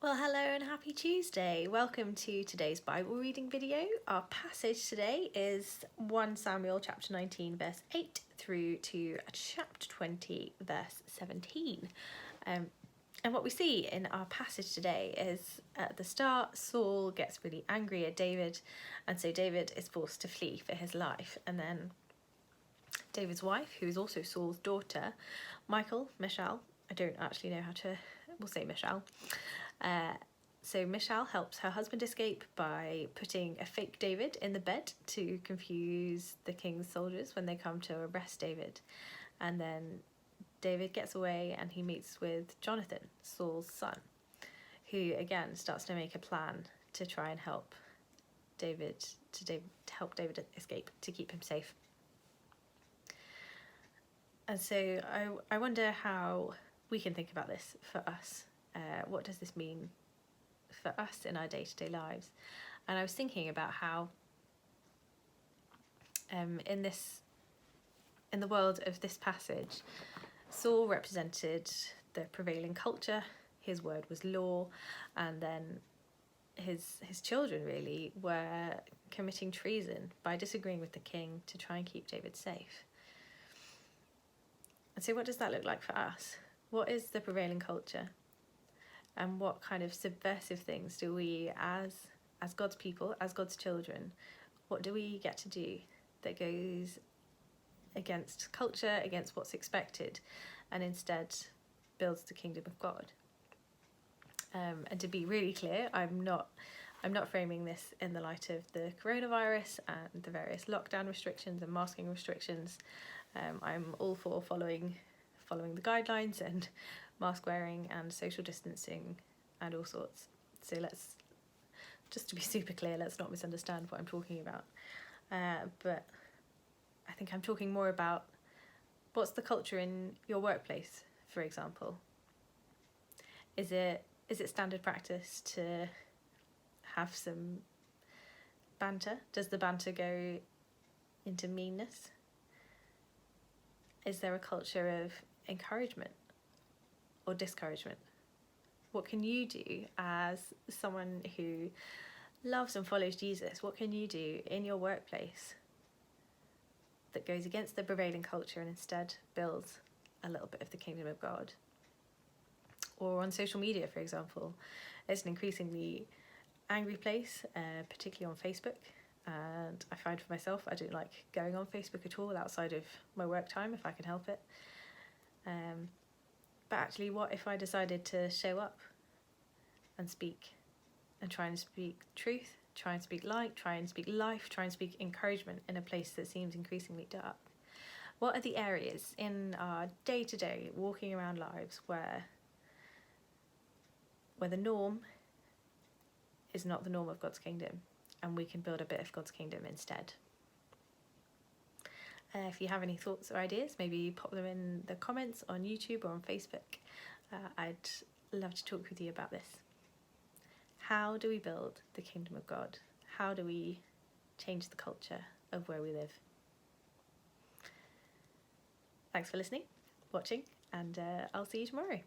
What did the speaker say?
Well, hello and happy Tuesday. Welcome to today's Bible reading video. Our passage today is 1 Samuel chapter 19 verse 8 through to chapter 20 verse 17. And what we see in our passage today is at the start, Saul gets really angry at David, and so David is forced to flee for his life. And then David's wife, who is also Saul's daughter, Michal, I don't actually know how to, we'll say Michal. So Michal helps her husband escape by putting a fake David in the bed to confuse the king's soldiers when they come to arrest David. And then David gets away and he meets with Jonathan, Saul's son, who again starts to make a plan to try and help David escape, to keep him safe. And so I wonder how we can think about this for us. What does this mean for us in our day-to-day lives? And I was thinking about how in the world of this passage, Saul represented the prevailing culture. His word was law, and then his children really were committing treason by disagreeing with the king to try and keep David safe. And so what does that look like for us? What is the prevailing culture? And what kind of subversive things do we, as God's people, as God's children, what do we get to do that goes against culture, against what's expected, and instead builds the kingdom of God? And to be really clear, I'm not framing this in the light of the coronavirus and the various lockdown restrictions and masking restrictions. I'm all for following the guidelines and mask wearing and social distancing and all sorts. So let's, just to be super clear, let's not misunderstand what I'm talking about. But I think I'm talking more about what's the culture in your workplace, for example. Is it standard practice to have some banter? Does the banter go into meanness? Is there a culture of encouragement or discouragement? What can you do as someone who loves and follows Jesus? What can you do in your workplace that goes against the prevailing culture and instead builds a little bit of the kingdom of God? Or on social media, for example, it's an increasingly angry place, particularly on Facebook. And I find for myself, I don't like going on Facebook at all outside of my work time if I can help it. But actually, what if I decided to show up and speak and try and speak truth, try and speak light, try and speak life, try and speak encouragement in a place that seems increasingly dark? What are the areas in our day-to-day walking around lives where the norm is not the norm of God's kingdom, and we can build a bit of God's kingdom instead? If you have any thoughts or ideas, maybe pop them in the comments on YouTube or on Facebook. I'd love to talk with you about this. How do we build the kingdom of God? How do we change the culture of where we live? Thanks for listening, watching, and I'll see you tomorrow.